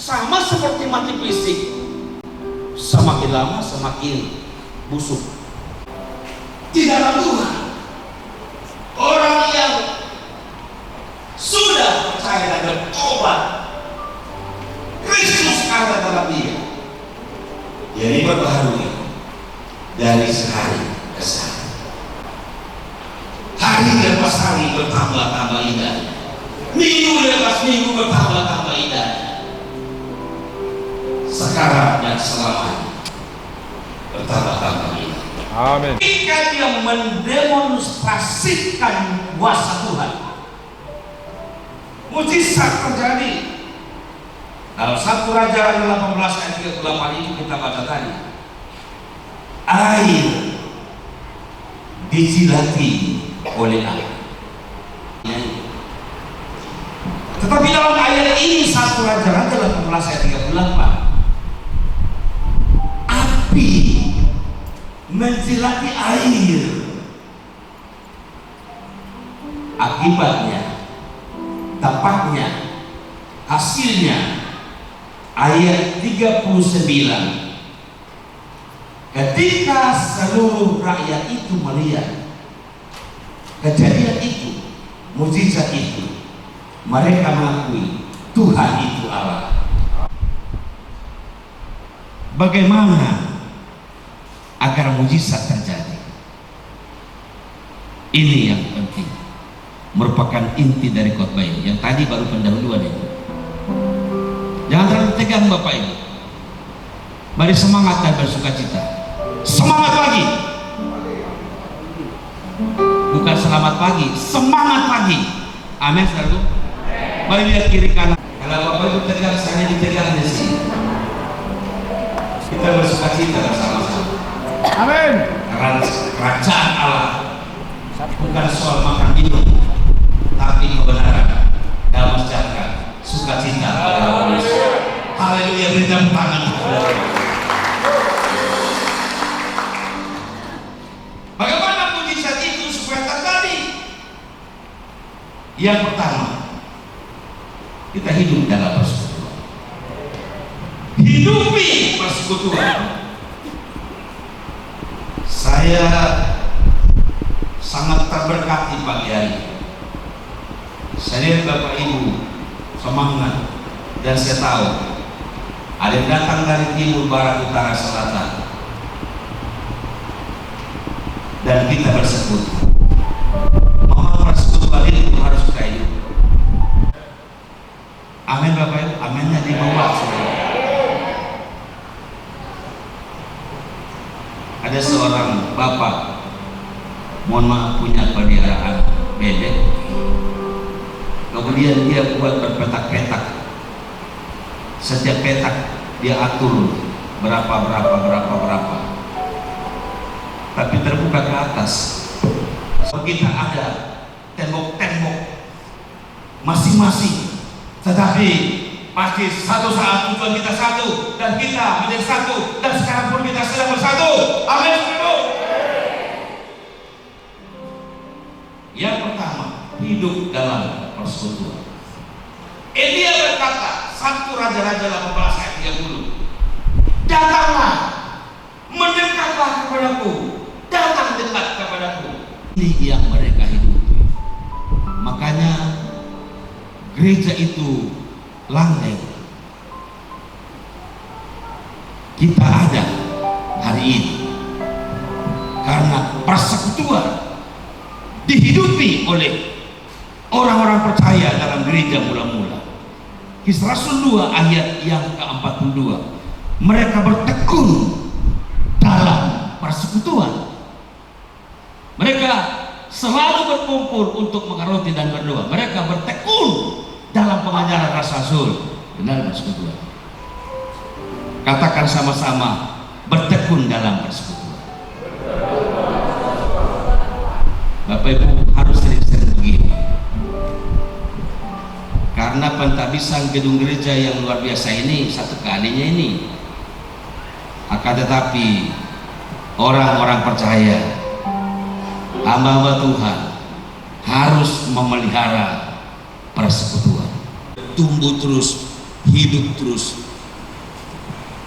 sama seperti mati fisik, semakin lama semakin busuk. Di dalam Tuhan, orang yang sudah percaya dan bertobat, Kristus ada dalam dia, jadi berbaharui dari sehari ke sehari. Hari lepas hari bertambah-tambah indah, minggu lepas minggu bertambah-tambah indah. Sekarang dan selamanya bertambah-tambah indah. Amin. Ketika dia mendemonstrasikan kuasa Tuhan, mujizat terjadi. Dalam 1 Raja 18 ayat 38 itu kita baca tadi, air dijilati oleh air. Tetapi dalam ayat ini 1 Raja 18 ayat 38, api menjilati air. Akibatnya, dampaknya, hasilnya, ayat 39, ketika seluruh rakyat itu melihat kejadian itu, mujizat itu, mereka mengakui Tuhan itu Allah. Bagaimana agar mujizat terjadi? Ini yang penting, merupakan inti dari khotbah ini. Yang tadi baru pendahuluan itu. Jangan terlalu tegang Bapak Ibu. Mari semangat dan bersuka cita. Semangat pagi. Bukan selamat pagi, semangat pagi. Amin selalu. Mari lihat kiri kanan. Kalau Bapak Ibu tegang, saya ditegang di sini. Kita bersuka cita bersama-sama. Amin. Karena kerajaan Allah bukan soal makan minum, tapi kebenaran, damai sejahtera, sukacita pada manusia. Haleluya, beri tepuk tangan. Bagaimana mujizat itu supaya terjadi? Yang pertama, kita hidup dalam persekutuan. Hidupi persekutuan. Saya sangat terberkati pagi hari. Saya lihat Bapak Ibu semangat, dan saya tahu ada yang datang dari timur, barat, utara, selatan, dan kita bersekutu. Mau persekutuan itu harus kayak itu. Amin Bapak Ibu, aminnya di bawah. Ada seorang bapak, mohon maaf, punya peliharaan bebek. Kemudian dia buat berpetak-petak. Setiap petak dia atur berapa. Tapi terbuka ke atas. Kita ada tembok-tembok masing-masing. Tetapi pasti satu saat tujuan kita satu, dan kita menjadi satu, dan sekarang pun kita sedang bersatu. Amin. Yang pertama, hidup dalam persekutuan. Elia berkata, 1 Raja-Raja 18 ayat 30, datanglah, mendekatlah kepadaku, datang dekat kepadaku. Ini yang mereka hidupi. Makanya gereja itu langgeng. Kita ada hari ini karena persekutuan dihidupi oleh orang-orang percaya dalam gereja mula-mula. Kisah Rasul 2 ayat yang ke-42, mereka bertekun dalam persekutuan. Mereka selalu berkumpul untuk makan roti dan berdoa. Mereka bertekun dalam pengajaran Rasul dalam persekutuan. Katakan sama-sama, bertekun dalam persekutuan. Bapak Ibu harus sering-sering begini, karena pentabisan gedung gereja yang luar biasa ini satu kalinya ini. Akan tetapi orang-orang percaya, hamba-hamba Tuhan harus memelihara persekutuan, tumbuh terus hidup terus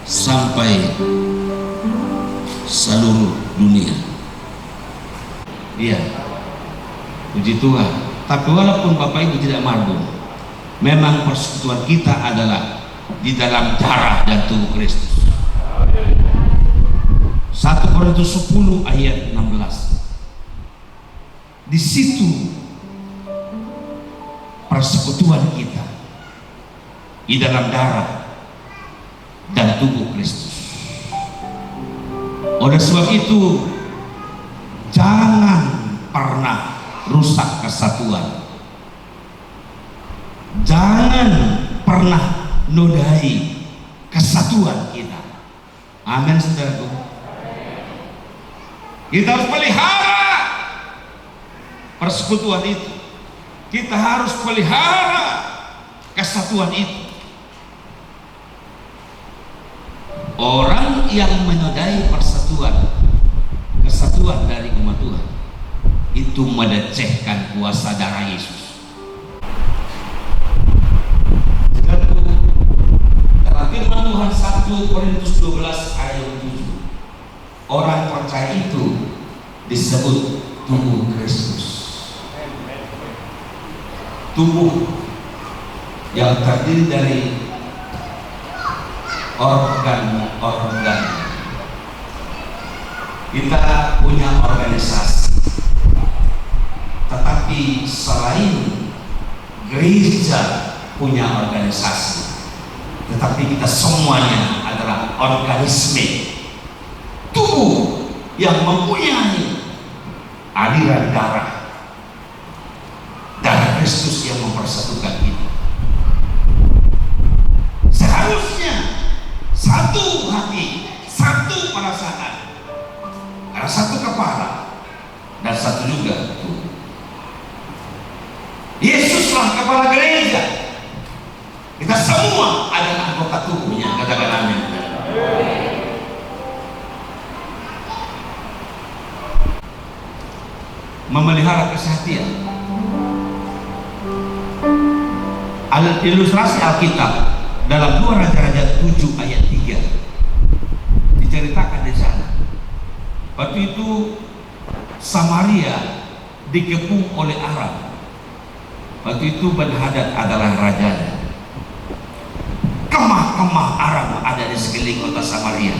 sampai seluruh dunia. Iya, puji Tuhan. Tapi walaupun Bapak Ibu tidak mabuk, memang persekutuan kita adalah di dalam darah dan tubuh Kristus. 1 Korintus 10 ayat 16. Di situ persekutuan kita di dalam darah dan tubuh Kristus. Oleh sebab itu, jangan pernah rusak kesatuan. Jangan pernah nodai kesatuan kita. Amin, saudaraku. Kita harus pelihara persekutuan itu. Kita harus pelihara kesatuan itu. Orang yang menodai kesatuan dari umat Tuhan, itu melecehkan kuasa darah Yesus. Dalam firman Tuhan 1 Korintus 12 ayat 7, orang percaya itu disebut tubuh Kristus. Tubuh yang terdiri dari organ-organ. Kita punya organisasi, tetapi selain gereja punya organisasi, tetapi kita semuanya adalah organisme tubuh yang mempunyai aliran darah Kristus yang mempersatukan kita. Seharusnya satu hati, satu perasaan, ada satu kepala dan satu juga tubuh. Yesuslah kepala gereja. Kita semua adalah anggota tubuhnya. Katakan amin. Memelihara kesehatan. Ilustrasi Alkitab dalam 2 Raja-Raja 7 ayat 3 diceritakan di sana. Waktu itu Samaria dikepung oleh Aram. Waktu itu Ben-Hadad adalah rajanya. Kemah-kemah Aram ada di sekeliling kota Samaria,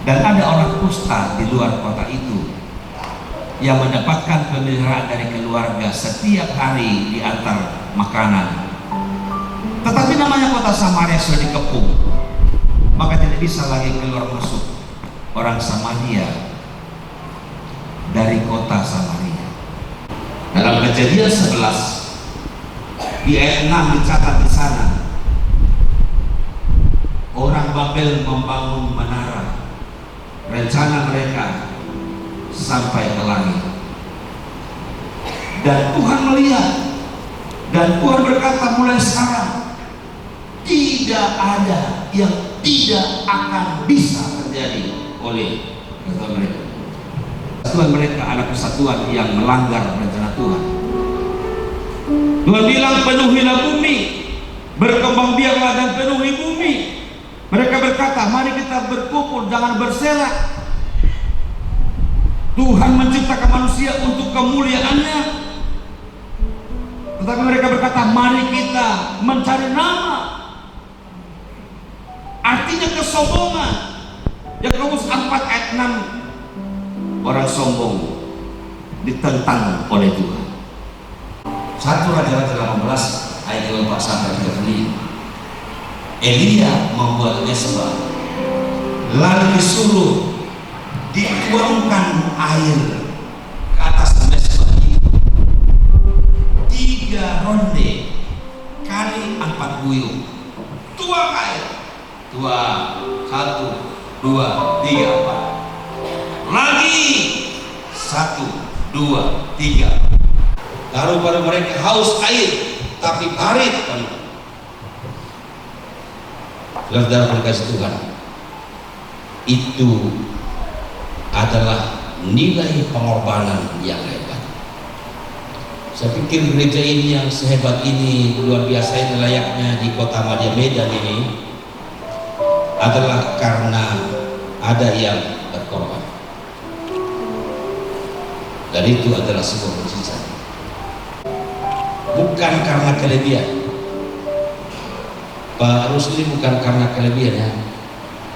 dan ada orang kusta di luar kota itu yang mendapatkan pemeliharaan dari keluarga setiap hari diantar makanan. Tetapi namanya kota Samaria sudah dikepung, maka tidak bisa lagi keluar masuk orang Samaria dari kota Samaria. Dalam Kejadian 11 di ayat 6 dicatat di sana, orang Babel membangun menara, rencana mereka sampai ke langit. Dan Tuhan melihat, dan Tuhan berkata, mulai sekarang tidak ada yang tidak akan bisa terjadi oleh kesatuan mereka. Kesatuan mereka adalah kesatuan yang melanggar rencana Tuhan. Tuhan bilang, penuhilah bumi, berkembang biaklah dan penuhi bumi. Mereka berkata, mari kita berkumpul, jangan berserak. Tuhan menciptakan manusia untuk kemuliaannya, tetapi mereka berkata, mari kita mencari nama. Artinya kesombongan. Yakobus 4 ayat 6, orang sombong ditentang oleh Tuhan. 1 Raja-Raja 18 ayat 24 sampai 35. Elia membuat mesbah, lalu disuruh dituangkan air ke atas mesbah itu 3 ronde kali 4 buyung. Tuang air, tuang 1, 2, 3, 4. Lagi 1, 2, 3. Lalu pada mereka haus air, tapi parit penuh. Saudara kasih Tuhan, itu adalah nilai pengorbanan yang hebat. Saya pikir gereja ini yang sehebat ini, luar biasa ini, layaknya di kota Madia Medan ini adalah karena ada yang berkorban. Dan itu adalah sebuah mukjizat. Bukan karena kelebihan. Pak Rusli bukan karena kelebihan ya.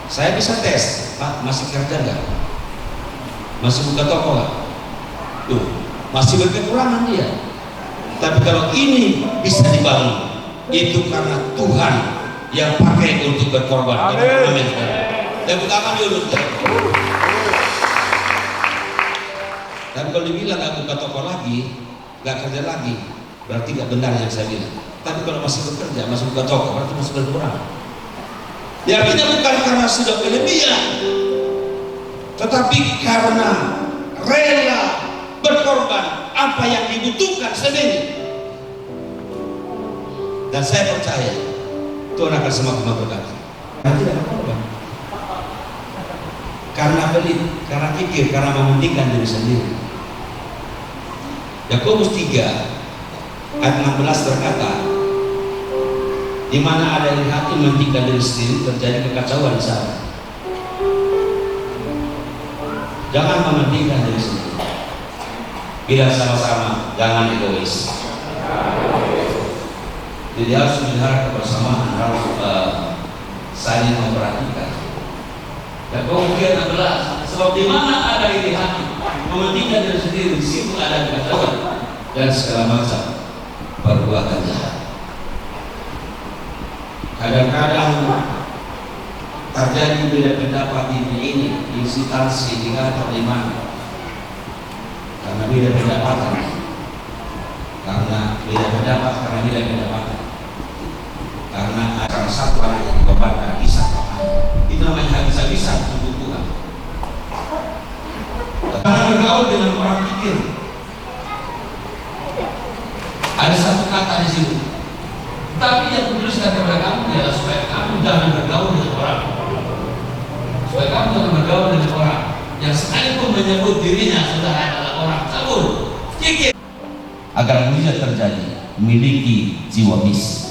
Saya bisa tes, Pak masih kerja nggak? Masih buka toko nggak? Tuh, masih berkekurangan dia. Tapi kalau ini bisa dibangun, itu karena Tuhan yang pakai untuk berkorban. Amin. Tepuk tangan dulu. Dan kalau dibilang nggak buka toko lagi, nggak kerja lagi, berarti nggak benar yang saya bilang. Tapi kalau masih bekerja, masih buka toko, berarti masih berkurang. Ya, artinya bukan karena sudah kelebihan, tetapi karena rela berkorban apa yang dibutuhkan sendiri. Dan saya percaya Tuhan akan semakin memberkati. Karena tidak berkorban, karena pelit, karena pikir, karena mementingkan diri sendiri. Yakobus 3 ayat 16 berkata, di mana ada yang hati mementingkan diri sendiri, terjadi kekacauan di sana. Jangan mementingkan diri sendiri. Bila sama-sama, jangan egois. Jadi harus melihara kebersamaan, harus saling memperhatikan. Dan kemudian adalah sebab di mana ada iri hati mementingkan diri sendiri, di situ ada kekacauan dan segala macam perbuatan jahat. Kadang-kadang terjadi beda pendapat ini instansi di kantor di mana, karena beda pendapatan, karena beda pendapatan, karena satu anak yang dikorbankan kisah Tuhan. Itu namanya habis-habisan untuk Tuhan. Karena bergaul dengan orang pikir. Ada satu kata di situ. Tapi yang kutuliskan kepada kamu adalah supaya kamu jangan bergaul dengan orang. Supaya kamu jangan bergaul dengan orang yang sekalipun menyebut dirinya sudah adalah orang cabul, kikir. Agar mujizat terjadi, miliki jiwa misi.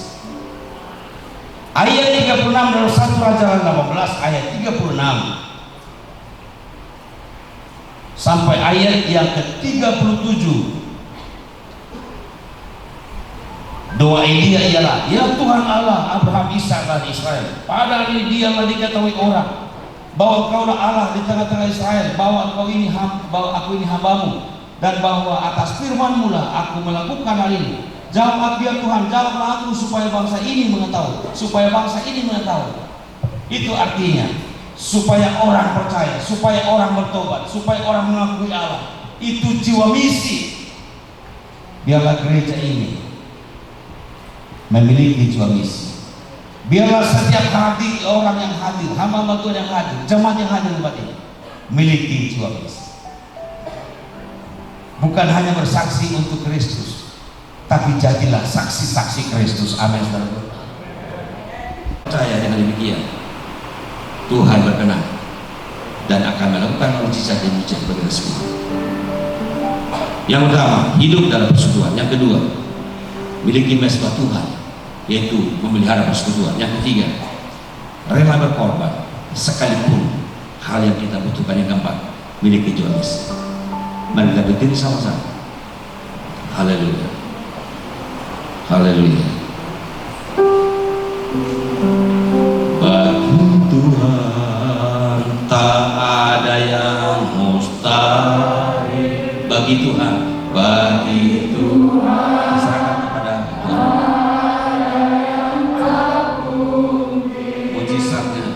Ayat 36 dalam 1 Raja 18 ayat 36 sampai ayat yang ke-37. Doa Elia ialah, ya Tuhan Allah Abraham, Ishak dan Israel, pada hari ini dialah diketahui orang bahwa Engkaulah Allah di tengah-tengah Israel, bahwa aku ini hambamu, dan bahwa atas firman-Mu lah aku melakukan hal ini. Jawab aku ya Tuhan, jawablah aku supaya bangsa ini mengetahui. Itu artinya supaya orang percaya, supaya orang bertobat, supaya orang mengakui Allah. Itu jiwa misi. Biarlah gereja ini memiliki jiwa misi. Biarlah setiap hadir orang yang hadir, hamba Tuhan yang hadir, jemaat yang hadir tempat ini memiliki jiwa misi. Bukan hanya bersaksi untuk Kristus, tapi jadilah saksi-saksi Kristus. Amin. Percaya dengan demikian, Tuhan berkenan dan akan melakukan mujizat dan mujizat bagi semua. Yang pertama, hidup dalam persekutuan. Yang kedua, miliki mesbah Tuhan, yaitu memelihara persekutuan. Yang ketiga, rela berkorban sekalipun hal yang kita butuhkan. Yang keempat, miliki jiwa misi. Mari kita berdiri sama-sama. Haleluya, haleluya. Bagi Tuhan tak ada yang mustahil. Bagi Tuhan, bagi Tuhan serahkan kepada mujizatnya.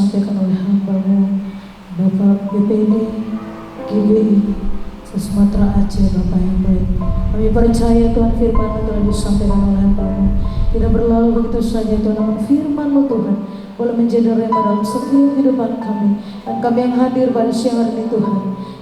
disampaikan oleh hamba-Mu Bapak BPD GBI Sumatera Aceh, Bapak yang baik. Kami percaya Tuhan firman-Mu telah disampaikan oleh hamba-Mu tidak berlalu begitu saja Tuhan, namun firman-Mu Tuhan boleh menjadi rema dalam setiap kehidupan kami. Dan kami yang hadir pada siang hari ini Tuhan,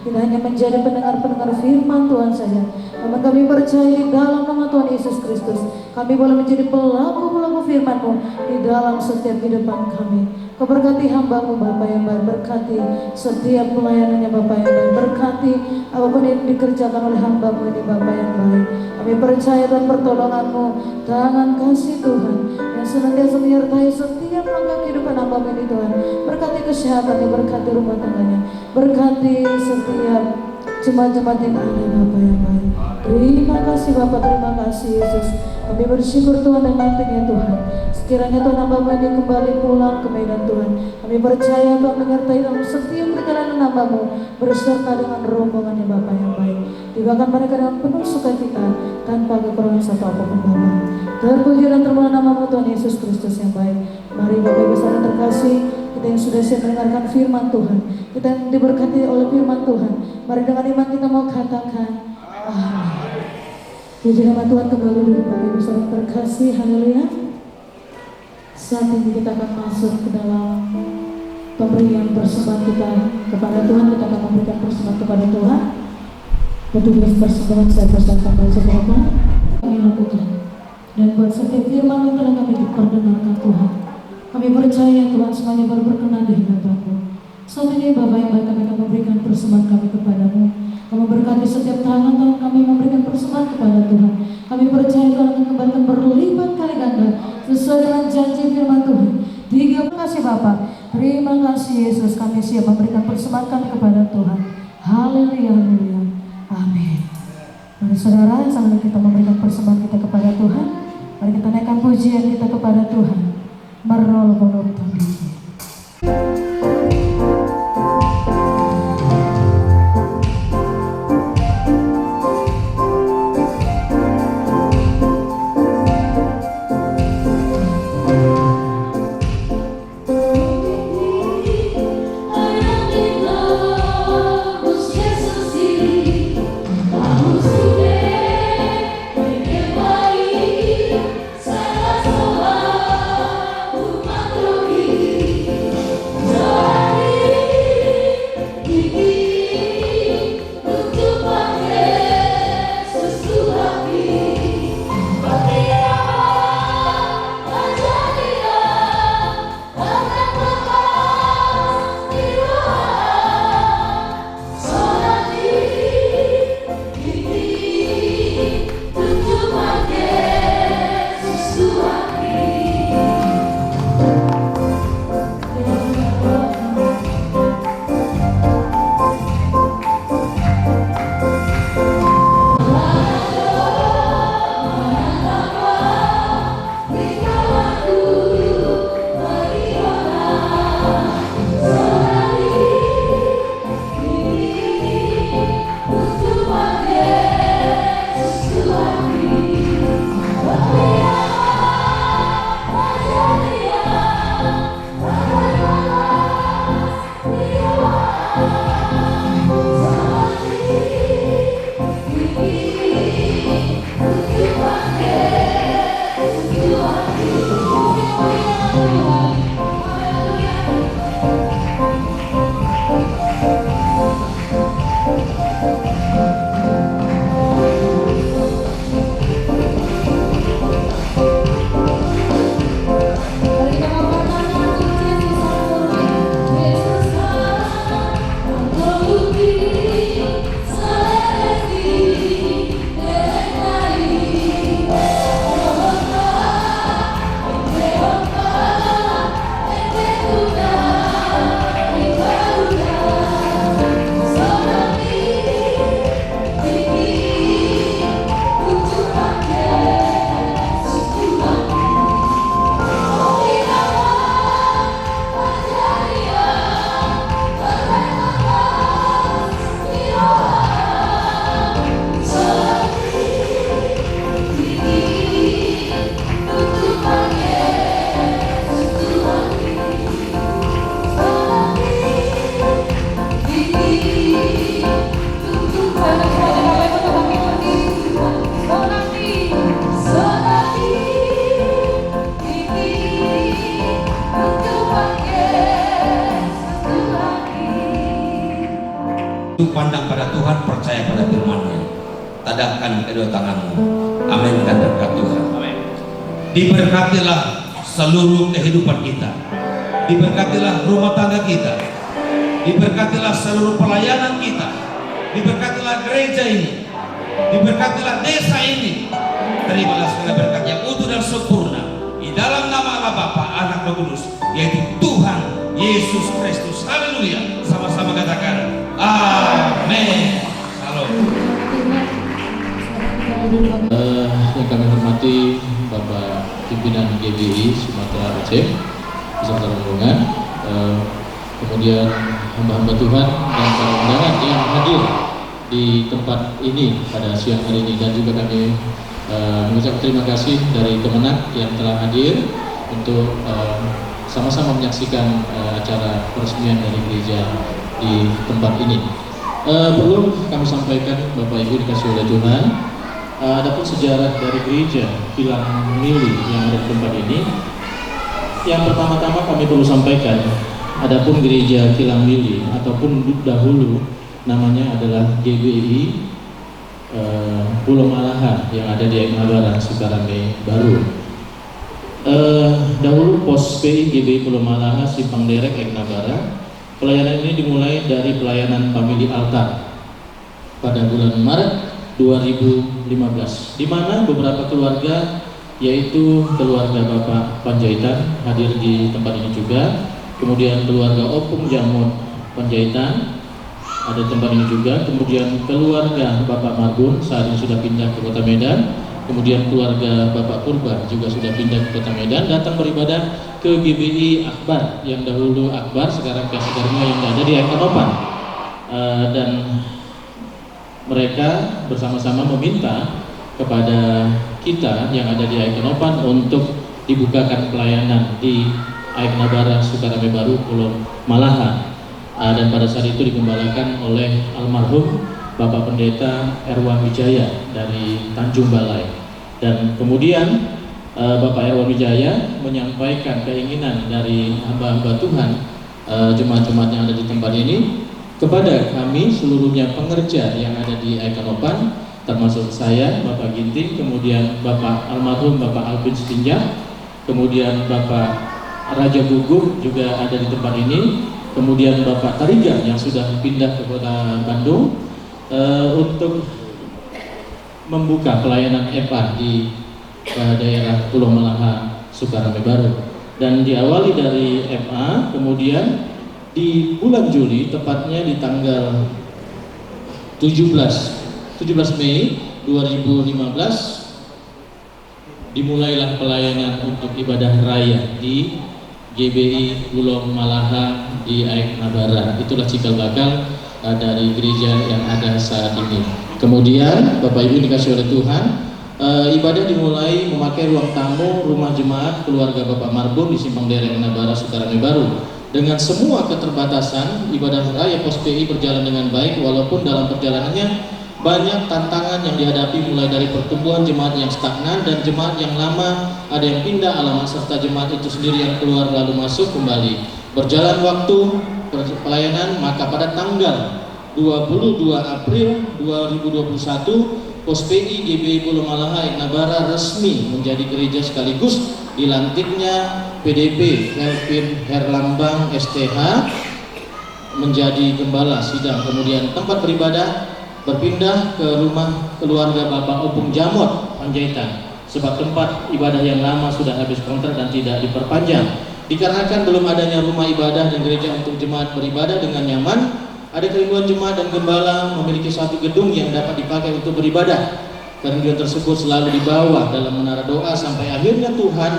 tidak hanya menjadi pendengar-pendengar firman Tuhan saja, namun kami percaya di dalam nama Tuhan Yesus Kristus kami boleh menjadi pelaku-pelaku firman-Mu di dalam setiap kehidupan kami. Kau berkati hamba-Mu Bapa yang baik, berkati setiap pelayanannya Bapa yang baik, berkati apapun yang dikerjakan oleh hamba-Mu ini Bapa yang baik. Kami percaya dan pertolongan-Mu, tangan kasih Tuhan yang senantiasa menyertai setiap langkah kehidupan hamba-Mu ini Tuhan. Berkati kesehatannya, berkati rumah tangganya, berkati setiap jemaat-jemaat yang ada Bapa yang baik. Terima kasih Bapa, terima kasih Yesus. Kami bersyukur Tuhan dan nantinya Tuhan, sekiranya Tuhan hamba-Mu ini kembali pulang ke Medan Tuhan, kami percaya Tuhan menyertai dalam setiap perjalanan hamba-Mu berserta dengan rombongannya Bapa yang baik. Tibakan mereka dengan penuh sukacita tanpa kekurangan satu apapun Bapa. Terpuji dan termulia nama-Mu Tuhan Yesus Kristus yang baik. Mari Bapak Ibu saudara terkasih, kita yang sudah siap mendengarkan firman Tuhan, kita yang diberkati oleh firman Tuhan, mari dengan iman kita mau katakan amin. Puji nama Tuhan, kembali dulu Bapak Ibu saudara terkasih, haleluya. Saat ini kita akan masuk ke dalam pemberian persembahan kita kepada Tuhan. Kita akan memberikan persembahan kepada Tuhan. Petugas persembahan saya persilakan baca berapa kami lakukan. Dan buat setiap firman yang telah kami perdengarkan Tuhan, kami percaya Tuhan semuanya baru berkenan di hadapan-Mu. Saat ini Bapak yang baik, kami akan memberikan persembahan kami kepada-Mu. Kamu berkati setiap tangan kami memberikan persembahan kepada Tuhan. Kami percaya Tuhan akan kembalikan berlipat kali ganda sesuai dengan janji firman Tuhan. Terima kasih Bapak, terima kasih Yesus. Kami siap memberikan persembahan kami kepada Tuhan. Haleluya, haleluya, amin. Mari saudara, sambil kita memberikan persembahan kita kepada Tuhan, mari kita naikkan pujian kita kepada Tuhan. Marol Bonor Tabiji. Salah soal, tu matro Itu pandang pada Tuhan, percaya pada firman-Nya. Tadahkan kedua tanganmu. Amin dan berkat Tuhan. Amin. Diberkatilah seluruh kehidupan kita. Diberkatilah rumah tangga kita. Diberkatilah seluruh pelayanan kita. Diberkatilah gereja ini. Diberkatilah desa ini. Terimalah segala berkat yang utuh dan sempurna di dalam nama Allah Bapa, Anak dan Roh Kudus, yaitu Tuhan Yesus Kristus. Haleluya. Sama-sama katakan amin. Salam. Yang kami hormati Bapak Pimpinan GBI Sumatera Aceh beserta rombongan, kemudian hamba-hamba Tuhan dan para undangan yang hadir di tempat ini pada siang hari ini, dan juga kami mengucapkan terima kasih dari Kemenak yang telah hadir untuk sama-sama menyaksikan acara peresmian dari gereja di tempat ini. Perlu kami sampaikan Bapak Ibu dikasih oleh Tuhan, adapun sejarah dari gereja Kilang Mili yang ada di tempat ini, yang pertama-tama kami perlu sampaikan, adapun gereja Kilang Mili ataupun dahulu namanya adalah GBI Pulau Malaha yang ada di Eknabara, Sukarame Baru. Dahulu pos PI GBI Pulau Malaha Simpang Derek Eknabara. Pelayanan ini dimulai dari pelayanan family altar pada bulan Maret 2015, di mana beberapa keluarga, yaitu keluarga Bapak Panjaitan hadir di tempat ini juga, kemudian keluarga Opung Jamut Panjaitan ada di tempat ini juga, kemudian keluarga Bapak Marbun saat ini sudah pindah ke Kota Medan, kemudian keluarga Bapak Purba juga sudah pindah ke Kota Medan, datang beribadah ke GBI Akbar yang dahulu Akbar, sekarang Kasih Karunia yang ada di Ekanopan, dan mereka bersama-sama meminta kepada kita yang ada di Ekanopan untuk dibukakan pelayanan di Eknabara Sukarame Baru Pulau Malaha. Dan pada saat itu digembalakan oleh almarhum Bapak Pendeta Erwan Wijaya dari Tanjung Balai, dan kemudian Bapak Erwan Wijaya menyampaikan keinginan dari hamba-hamba Tuhan, jemaat-jemaat yang ada di tempat ini, kepada kami seluruhnya pengerja yang ada di Ekanopan, termasuk saya, Bapak Ginting, kemudian Bapak almarhum Bapak Alvin Setinjak, kemudian Bapak Raja Gugup juga ada di tempat ini, kemudian Bapak Tarigan yang sudah pindah ke Kota Bandung, untuk membuka pelayanan EPA di daerah Pulau Malaha Sukarame Baru. Dan diawali dari EPA, kemudian di bulan Juli, tepatnya di tanggal 17 Mei 2015, dimulailah pelayanan untuk ibadah raya di GBI Pulau Malaha di Eknabara. Itulah cikal bakal dari gereja yang ada saat ini. Kemudian Bapak Ibu dikasih oleh Tuhan, ibadah dimulai memakai ruang tamu rumah jemaat keluarga Bapak Marbun di Simpang Derek Eknabara Sukarame Baru. Dengan semua keterbatasan, ibadah raya pos PI berjalan dengan baik, walaupun dalam perjalanannya banyak tantangan yang dihadapi, mulai dari pertumbuhan jemaat yang stagnan dan jemaat yang lama, ada yang pindah alamat, serta jemaat itu sendiri yang keluar lalu masuk kembali. Berjalan waktu pelayanan, maka pada tanggal 22 April 2021 pos PI GBI Pulau Malaha Eknabara resmi menjadi gereja sekaligus dilantiknya PDP Elvin Herlambang STH menjadi gembala sidang. Kemudian tempat beribadah berpindah ke rumah keluarga Bapak Opung Jamut Panjaitan, sebab tempat ibadah yang lama sudah habis kontrak dan tidak diperpanjang. Dikarenakan belum adanya rumah ibadah dan gereja untuk jemaat beribadah dengan nyaman, ada kerinduan jemaat dan gembala memiliki satu gedung yang dapat dipakai untuk beribadah. Kerinduan tersebut selalu dibawa dalam menara doa sampai akhirnya Tuhan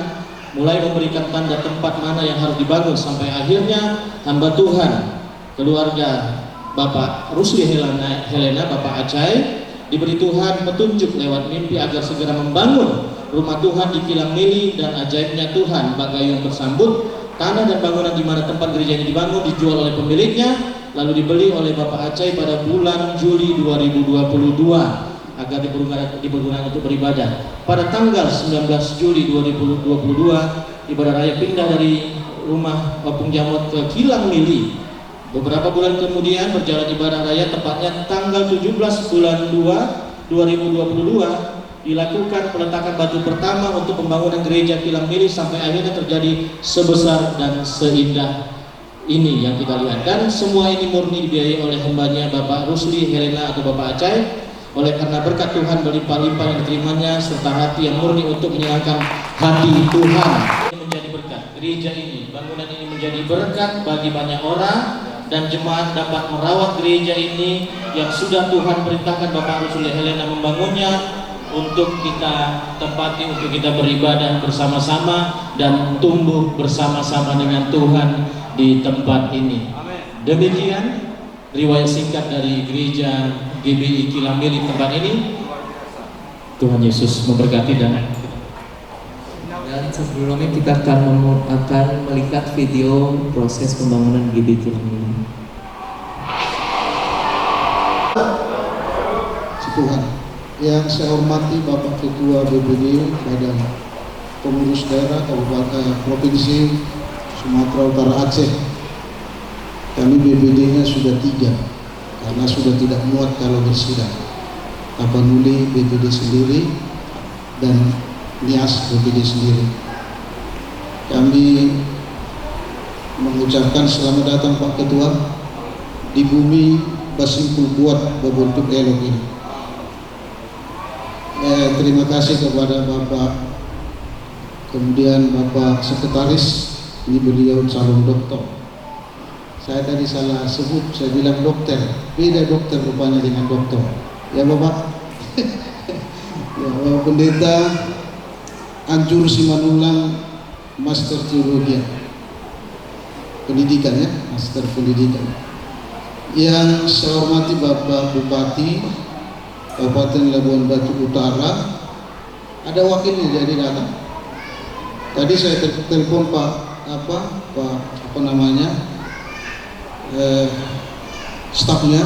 mulai memberikan tanda tempat mana yang harus dibangun, sampai akhirnya hamba Tuhan keluarga Bapak Rusli Helena Bapak Acai diberi Tuhan petunjuk lewat mimpi agar segera membangun rumah Tuhan di Kilang Mili, dan ajaibnya Tuhan Bagayung bersambut. Tanah dan bangunan di mana tempat gereja ini dibangun dijual oleh pemiliknya, lalu dibeli oleh Bapak Acai pada bulan Juli 2022 agar dipergunakan untuk beribadah. Pada tanggal 19 Juli 2022 ibadah raya pindah dari rumah Opung Jamut ke Kilang Mili Beberapa bulan kemudian berjalan ibadah raya, tepatnya tanggal 17 bulan 2 2022 dilakukan peletakan batu pertama untuk pembangunan gereja Kilang Mili, sampai akhirnya terjadi sebesar dan seindah ini yang kita lihat. Dan semua ini murni dibiayai oleh hambanya Bapak Rusli Helena atau Bapak Acai. Oleh karena berkat Tuhan berlimpah-limpah yang diterimanya serta hati yang murni untuk menyenangkan hati Tuhan, ini menjadi berkat. Gereja ini, bangunan ini menjadi berkat bagi banyak orang, dan jemaat dapat merawat gereja ini yang sudah Tuhan perintahkan Bapak Rusli Helena membangunnya untuk kita tempati, untuk kita beribadah bersama-sama dan tumbuh bersama-sama dengan Tuhan di tempat ini. Demikian riwayat singkat dari gereja GBI Kilang Mili tempat ini. Tuhan Yesus memberkati. Dan sebelumnya kita akan melihat video proses pembangunan GBI Kilang Mili. Tuhan, yang saya hormati Bapak Ketua BPD Badan Pengurus Daerah Kabupaten Provinsi Sumatera Utara Aceh. Kami BPD-nya sudah 3 karena sudah tidak muat kalau bersidang. Tapanuli BPD sendiri dan Nias BPD sendiri. Kami mengucapkan selamat datang Pak Ketua di bumi Basimpul buat berbentuk elok ini. Terima kasih kepada Bapak, kemudian Bapak Sekretaris, ini beliau calon dokter. Saya tadi salah sebut, saya bilang dokter, beda dokter rupanya dengan dokter. Ya Bapak, ya Bapak Pendeta Anjur Simanulang, Master Teologi Pendidikan ya, Master Pendidikan. Yang saya hormati Bapak Bupati Kabupaten Labuan Batu Utara, ada wakilnya jadi datang. Tadi saya telepon stafnya,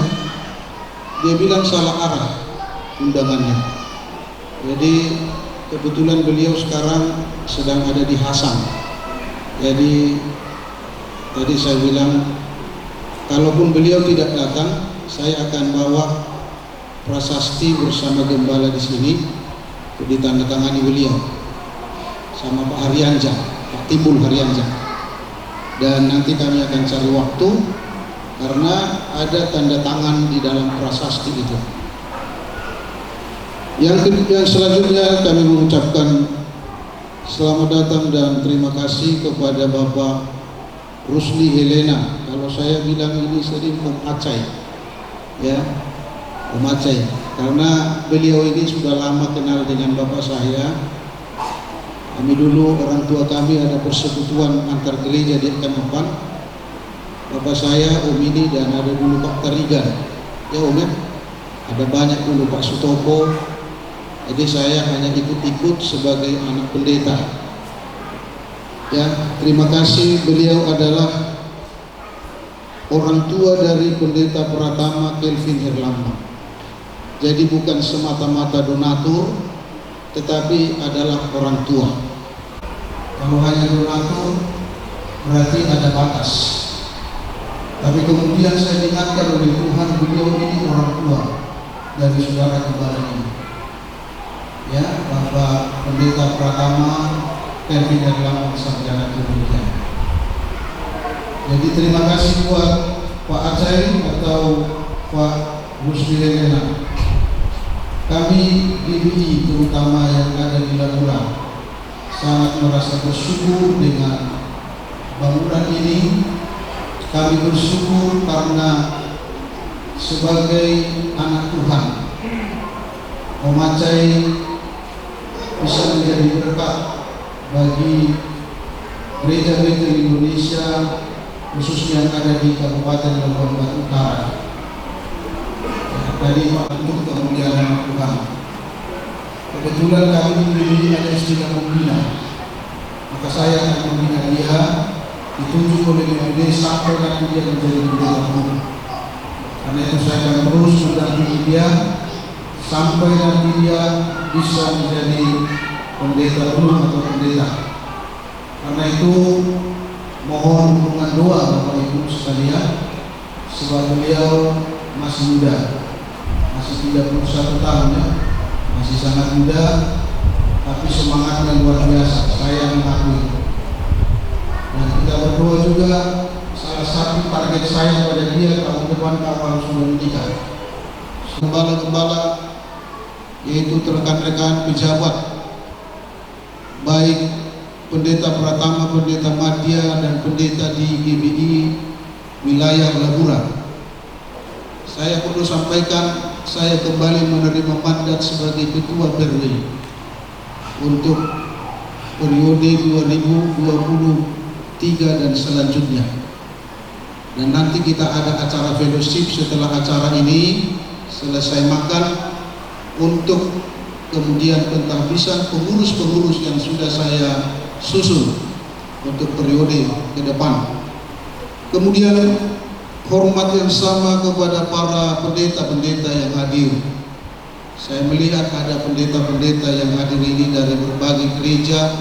dia bilang salah arah undangannya. Jadi kebetulan beliau sekarang sedang ada di Hasang. Jadi tadi saya bilang, kalaupun beliau tidak datang, saya akan bawa prasasti bersama gembala di sini ditandatangani beliau sama Pak Haryanjang, Pak Timbul Haryanjang, dan nanti kami akan cari waktu karena ada tanda tangan di dalam prasasti itu. Yang selanjutnya kami mengucapkan selamat datang dan terima kasih kepada Bapak Rusli Helena. Kalau saya bilang ini sering Om Acai, ya. Om Aceh, karena beliau ini sudah lama kenal dengan bapak saya. Kami dulu, orang tua kami ada persekutuan antar gereja di Kamapan. Bapak saya, Om ini, dan ada dulu Pak Tarigan, ya Om ya. Ada banyak dulu Pak Sutopo. Jadi saya hanya ikut-ikut sebagai anak pendeta. Ya, terima kasih. Beliau adalah orang tua dari pendeta Pratama Kelvin Herlambang. Jadi bukan semata-mata donatur, tetapi adalah orang tua. Kalau hanya donatur, berarti ada batas. Tapi kemudian saya diingatkan oleh Tuhan, beliau ini orang tua dari saudara kembar ini. Ya, Bapak Pendeta Pratama Kelvin Herlambang Sarjana Teologi. Jadi terima kasih buat Pak Acai atau Pak Rusli Helena. Kami GBI terutama yang ada di Laguna sangat merasa bersyukur dengan bangunan ini. Kami bersyukur karena sebagai anak Tuhan, Om Acai bisa menjadi berkat bagi gereja-gereja Indonesia, khususnya yang ada di Kabupaten Labuan Batu Utara. Dari untuk kemuliaan Tuhan. Kebetulan kami memiliki ada istilah pembina, maka saya akan membina dia, ditunjuk oleh BPD sampai nanti dia menjadi pendeta penuh. Karena itu saya akan terus mendampingi dia sampai nanti dia bisa menjadi pendeta penuh atau pendeta. Karena itu mohon dukungan doa Bapak Ibu sekalian sebab beliau masih muda, masih 31 tahun ya, masih sangat muda, tapi semangatnya luar biasa, saya mengakui. Dan kita berdoa juga, salah satu target saya pada dia tahun depan kapal sudah menikah. Gembala-gembala, yaitu rekan-rekan pejabat, baik pendeta Pratama, pendeta Madya, dan pendeta di GBI wilayah Labura. Saya perlu sampaikan, saya kembali menerima mandat sebagai ketua PRW untuk periode 2023 dan selanjutnya. Dan nanti kita ada acara fellowship setelah acara ini selesai makan, untuk kemudian pentahbisan pengurus-pengurus yang sudah saya susun untuk periode ke depan. Kemudian hormat yang sama kepada para pendeta-pendeta yang hadir. Saya melihat ada pendeta-pendeta yang hadir ini dari berbagai gereja.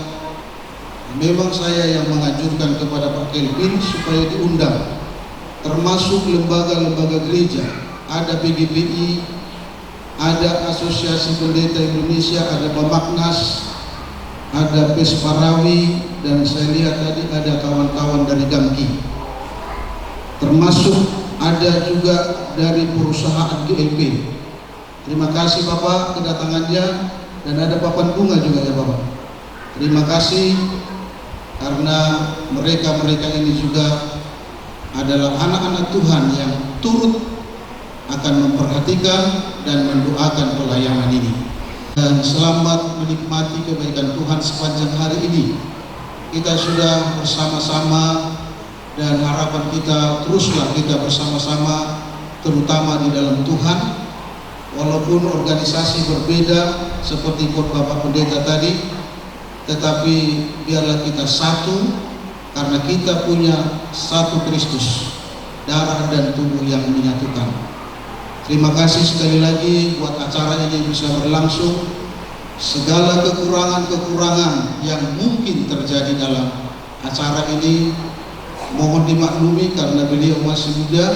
Memang saya yang menganjurkan kepada Pak Kelvin supaya diundang, termasuk lembaga-lembaga gereja. Ada PGBI, ada Asosiasi Pendeta Indonesia, ada Bamaknas, ada Pesparawi, dan saya lihat tadi ada kawan-kawan dari Gamki. Termasuk ada juga dari perusahaan GLP. Terima kasih Bapak kedatangannya, dan ada papan bunga juga ya Bapak. Terima kasih karena mereka-mereka ini juga adalah anak-anak Tuhan yang turut akan memperhatikan dan mendoakan pelayanan ini. Dan selamat menikmati kebaikan Tuhan sepanjang hari ini. Kita sudah bersama-sama, dan harapan kita teruslah kita bersama-sama, terutama di dalam Tuhan. Walaupun organisasi berbeda seperti Bapak Pendeta tadi, tetapi biarlah kita satu, karena kita punya satu Kristus, darah dan tubuh yang menyatukan. Terima kasih sekali lagi buat acara ini bisa berlangsung. Segala kekurangan-kekurangan yang mungkin terjadi dalam acara ini mohon dimaklumi karena beliau masih muda,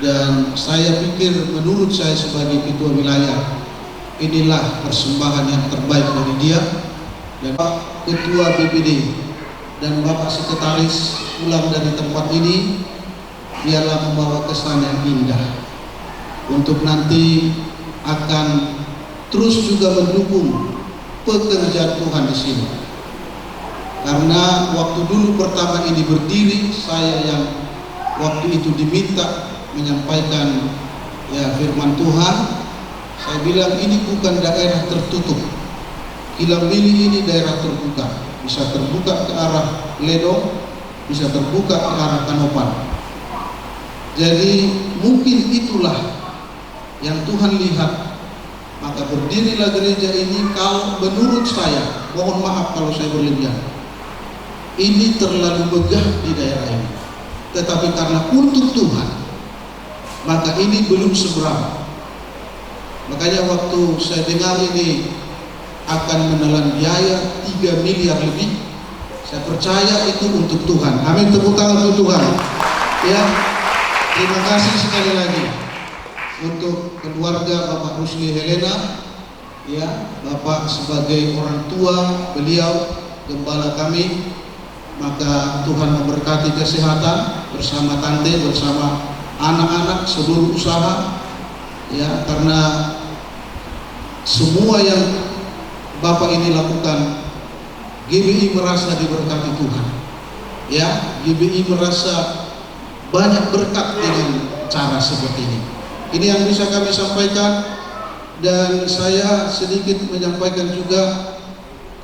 dan saya pikir menurut saya sebagai ketua wilayah, inilah persembahan yang terbaik dari dia. Dan Pak Ketua BPD dan Bapak Sekretaris pulang dari tempat ini, biarlah membawa kesan yang indah untuk nanti akan terus juga mendukung pekerjaan Tuhan di sini. Karena waktu dulu pertama ini berdiri, saya yang waktu itu diminta menyampaikan ya firman Tuhan, saya bilang ini bukan daerah tertutup. Kilang Mili ini daerah terbuka, bisa terbuka ke arah Ledong, bisa terbuka ke arah Kanopan. Jadi mungkin itulah yang Tuhan lihat, maka berdirilah gereja ini. Kalau menurut saya, mohon maaf kalau saya berlebihan, ini terlalu megah di daerah ini, tetapi karena untuk Tuhan, maka ini belum seberapa. Makanya waktu saya dengar ini akan menelan biaya 3 miliar lebih, saya percaya itu untuk Tuhan. Amin, tepuk tangan untuk Tuhan ya. Terima kasih sekali lagi untuk keluarga Bapak Rusli Helena ya, Bapak sebagai orang tua beliau, gembala kami, maka Tuhan memberkati kesehatan bersama tante, bersama anak-anak, seluruh usaha ya, karena semua yang Bapak ini lakukan, GBI merasa diberkati Tuhan ya. GBI merasa banyak berkat dengan cara seperti ini. Ini yang bisa kami sampaikan, dan saya sedikit menyampaikan juga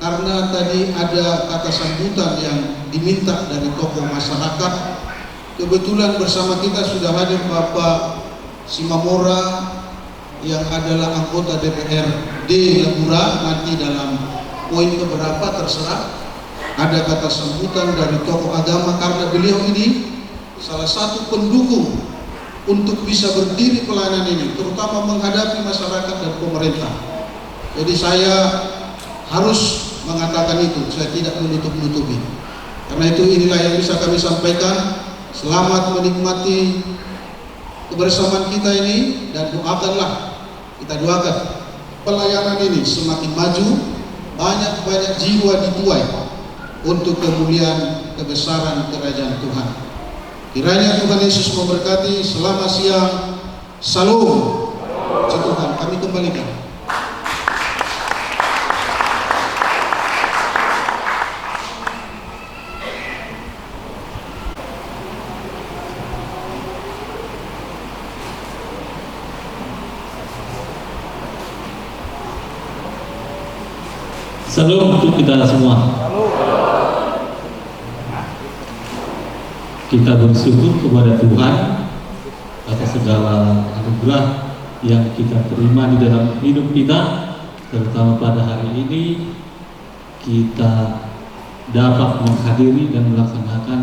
karena tadi ada kata sambutan yang diminta dari tokoh masyarakat. Kebetulan bersama kita sudah hadir Bapak Simamora yang adalah anggota DPRD Labura. Nanti dalam poin keberapa terserah ada kata sambutan dari tokoh agama, karena beliau ini salah satu pendukung untuk bisa berdiri pelayanan ini, terutama menghadapi masyarakat dan pemerintah. Jadi saya harus mengatakan itu, saya tidak menutup-nutupi. Karena itu inilah yang bisa kami sampaikan. Selamat menikmati kebersamaan kita ini, dan kita doakan pelayanan ini semakin maju, banyak jiwa dituai untuk kemuliaan kebesaran kerajaan Tuhan. Kiranya Tuhan Yesus memberkati. Selamat siang, salam. Tuhan, kami kembalikan. Salam untuk kita semua. Kita bersyukur kepada Tuhan atas segala anugerah yang kita terima di dalam hidup kita, terutama pada hari ini kita dapat menghadiri dan melaksanakan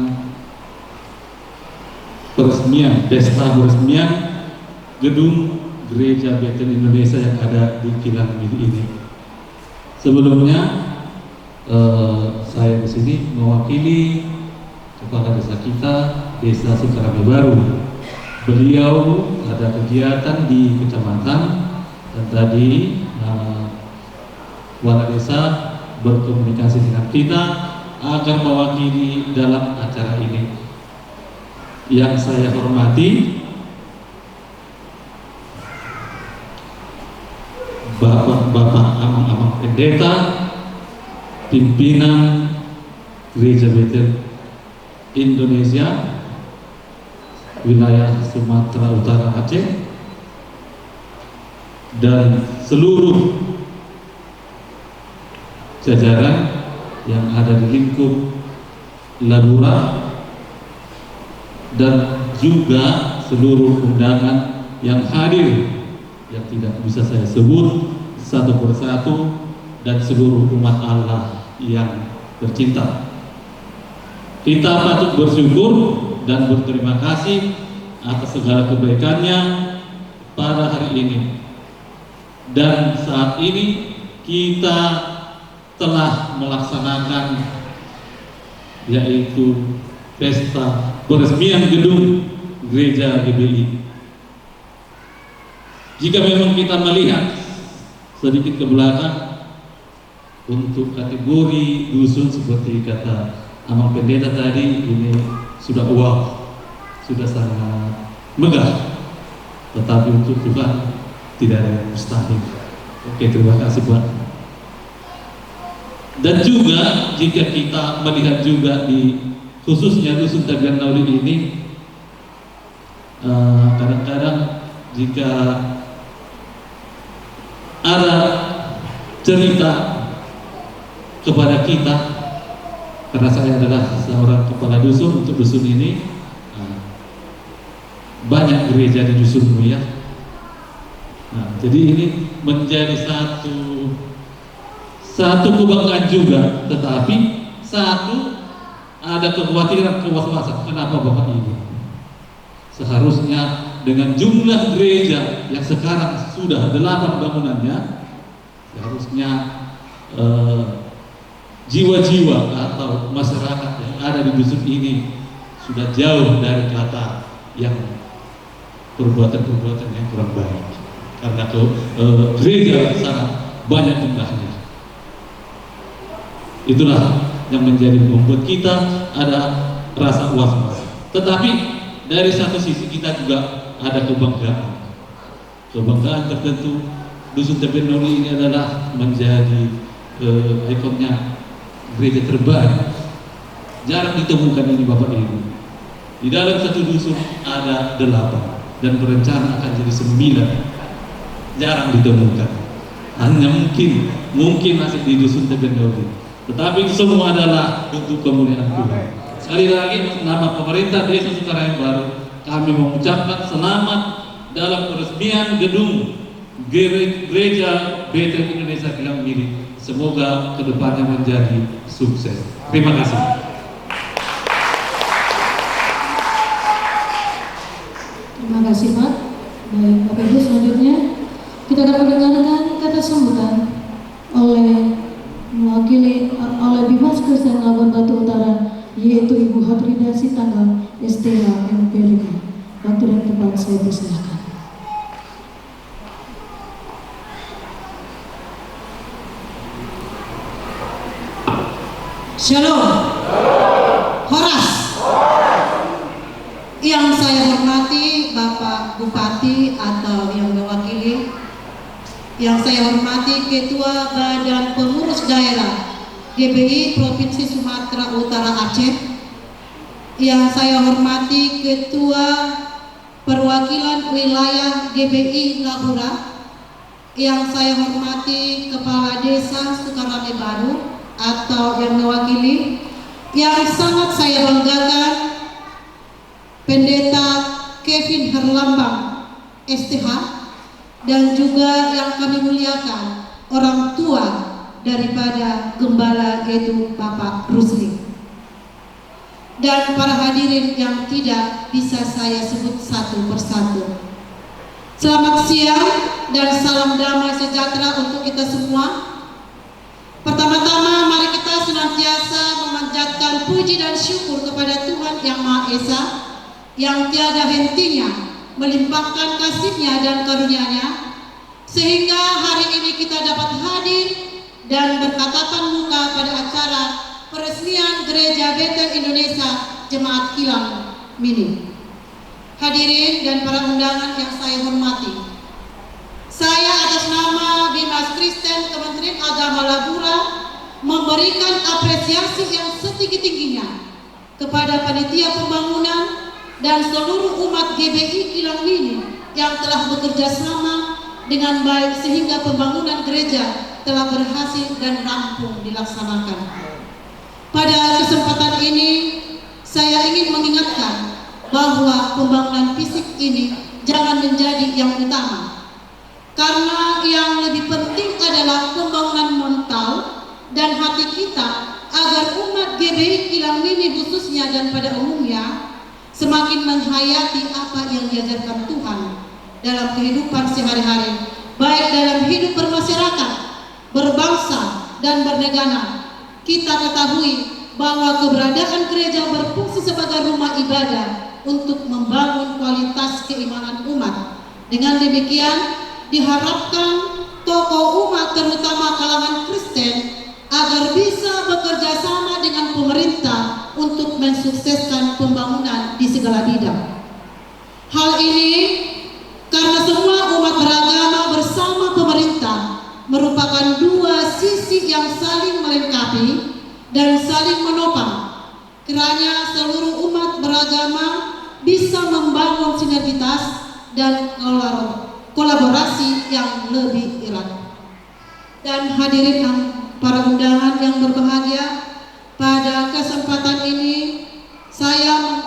pesta peresmian gedung Gereja Bethel Indonesia yang ada di Kilang Mili ini. Sebelumnya saya di sini mewakili kepala desa kita, Desa Sukarame Baru. Beliau ada kegiatan di kecamatan dan tadi kepala desa berkomunikasi dengan kita agar mewakili dalam acara ini. Yang saya hormati Bapak Amang Pendeta, pimpinan Gereja Bethel Indonesia wilayah Sumatera Utara Aceh, dan seluruh jajaran yang ada di lingkup Ladura, dan juga seluruh undangan yang hadir yang tidak bisa saya sebut satu persatu, dan seluruh umat Allah yang tercinta. Kita patut bersyukur dan berterima kasih atas segala kebaikannya pada hari ini. Dan saat ini kita telah melaksanakan yaitu pesta peresmian gedung Gereja GBI. Jika memang kita melihat sedikit ke belakang untuk kategori dusun seperti kata Amang Pendeta tadi, ini sudah wow, sudah sangat megah. Tetapi untuk Tuhan tidak ada yang mustahil. Oke, terima kasih Tuhan. Dan juga jika kita melihat juga di khususnya dusun Tabian Nauli ini, kadang-kadang jika ada cerita kepada kita, karena saya adalah seorang kepala dusun untuk dusun ini, banyak gereja di dusunmu ya. Nah, jadi ini menjadi satu kebanggaan juga, tetapi satu ada kekhawatiran, kewaspasan. Kenapa Bapak Ibu? Seharusnya dengan jumlah gereja yang sekarang sudah 8 bangunannya, seharusnya jiwa-jiwa atau masyarakat yang ada di dusun ini sudah jauh dari kata yang perbuatan-perbuatan yang kurang baik, karena gereja sangat banyak jumlahnya. Itulah yang menjadi membuat kita ada rasa was-was. Tetapi dari satu sisi kita juga ada kebanggaan tertentu. Dusun Tabian Nauli ini adalah menjadi ikonnya gereja terbaik. Jarang ditemukan ini Bapak Ibu. Di dalam satu dusun ada 8 dan berencana akan jadi 9. Jarang ditemukan. Hanya mungkin masih di dusun Tabian Nauli. Tetapi itu semua adalah untuk kemuliaan Tuhan. Sekali lagi nama pemerintah Desa Sukarame Baru, kami mengucapkan selamat dalam peresmian gedung Gereja Bethel Indonesia Kilang Mili. Semoga kedepannya menjadi sukses. Terima kasih. Terima kasih Pak. Baik Bapak Ibu, selanjutnya kita akan mendengarkan kata sambutan oleh Bimas Kristen Labuan Batu Utara, yaitu Ibu Hatrida Sitanggang STH MPLK. Waktu dan tempat saya persilahkan. Shalom. Horas. Yang saya hormati Bapak Bupati atau yang mewakili, yang saya hormati Ketua Badan Pengurus Daerah GBI Provinsi Sumatera Utara Aceh, yang saya hormati Ketua Perwakilan Wilayah GBI Labura, yang saya hormati Kepala Desa Sukarame Baru atau yang mewakili, yang sangat saya banggakan Pendeta Kevin Herlambang STH, dan juga yang kami muliakan orang tua daripada gembala yaitu Bapak Rusli, dan para hadirin yang tidak bisa saya sebut satu persatu. Selamat siang dan salam damai sejahtera untuk kita semua. Pertama-tama mari kita senantiasa memanjatkan puji dan syukur kepada Tuhan Yang Maha Esa, yang tiada hentinya melimpahkan kasih-Nya dan karunia-Nya, sehingga hari ini kita dapat hadir dan bertatapan muka pada acara peresmian Gereja Bethel Indonesia Jemaat Kilang Mini. Hadirin dan para undangan yang saya hormati, saya atas nama Bimas Kristen Kementerian Agama Labura memberikan apresiasi yang setinggi-tingginya kepada panitia pembangunan dan seluruh umat GBI Kilang Mini yang telah bekerja sama dengan baik sehingga pembangunan gereja telah berhasil dan rampung dilaksanakan. Pada kesempatan ini saya ingin mengingatkan bahwa pembangunan fisik ini jangan menjadi yang utama, karena yang lebih penting adalah pembangunan mental dan hati kita agar umat GBI Kilang Mini khususnya dan pada umumnya semakin menghayati apa yang diajarkan Tuhan dalam kehidupan sehari-hari, baik dalam hidup bermasyarakat, berbangsa, dan bernegara. Kita ketahui bahwa keberadaan gereja berfungsi sebagai rumah ibadah untuk membangun kualitas keimanan umat. Dengan demikian, diharapkan tokoh umat terutama kalangan Kristen agar bisa bekerja sama dengan pemerintah untuk mensukseskan pembangunan di segala bidang. Hal ini karena semua umat beragama bersama pemerintah merupakan dua sisi yang saling melengkapi dan saling menopang, kiranya seluruh umat beragama bisa membangun sinergitas dan kolaborasi yang lebih erat. Dan hadirin para undangan yang berbahagia, pada kesempatan ini saya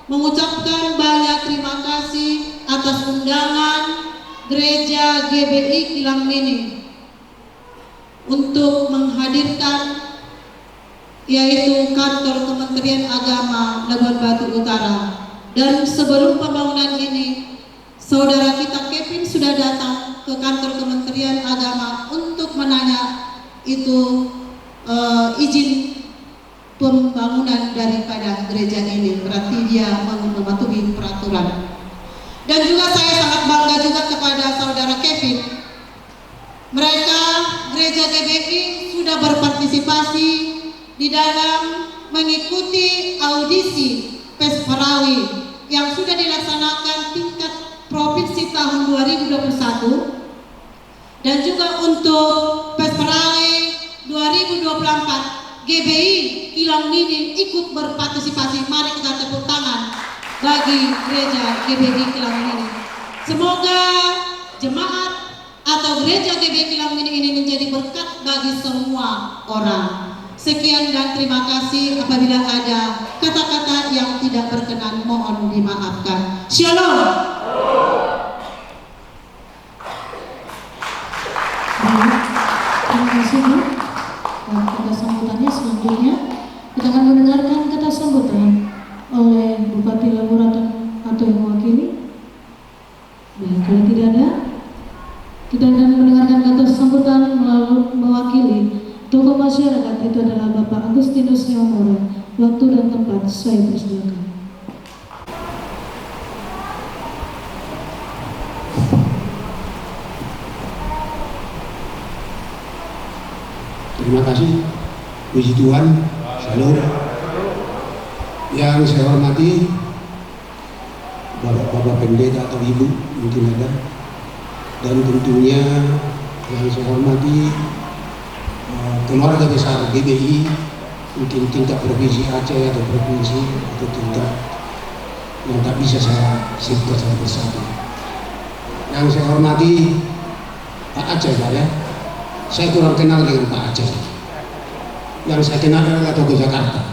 mengucapkan banyak terima kasih atas undangan Gereja GBI Kilang Mini untuk menghadirkan yaitu kantor Kementerian Agama Labuan Batu Utara. Dan sebelum pembangunan ini, saudara kita Kevin sudah datang ke kantor Kementerian Agama untuk menanya itu izin pembangunan daripada gereja ini, berarti dia mematuhi peraturan. Dan juga saya sangat bangga juga kepada saudara Kevin. Mereka gereja GBI sudah berpartisipasi di dalam mengikuti audisi Pesperawi yang sudah dilaksanakan tingkat provinsi tahun 2021, dan juga untuk Pesperawi 2024 GBI Kilang Mini ikut berpartisipasi. Mari kita tepuk tangan bagi gereja GBI Kilang Mini. Semoga jemaat atau gereja GBI Kilang Mini ini menjadi berkat bagi semua orang. Sekian dan terima kasih. Apabila ada kata-kata yang tidak berkenan, mohon dimaafkan. Shalom. Terima kasih Bu. Dan kata sambutannya selanjutnya kita akan mendengarkan kata sambutan oleh Bupati Labura atau yang mewakili. Dan kalau tidak ada, kita akan mendengarkan kata sambutan melalui mewakili tokoh masyarakat, itu adalah Bapak Agustinus Neomora. Waktu dan tempat saya persilakan. Terima kasih, puji Tuhan, salam. Yang saya hormati Bapak Pendeta atau Ibu mungkin ada, dan tentunya yang saya hormati keluarga besar GBI, mungkin tingkat provinsi Aceh atau provinsi atau tingkat yang tak bisa saya sebutkan satu persatu. Yang saya hormati Pak Aceh, Pak ya. Saya kurang kenal dengan Pak Aceh. Yang saya kenal adalah Tokoh Jakarta.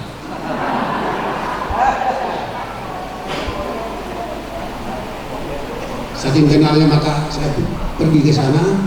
Saking kenalnya maka saya pergi ke sana.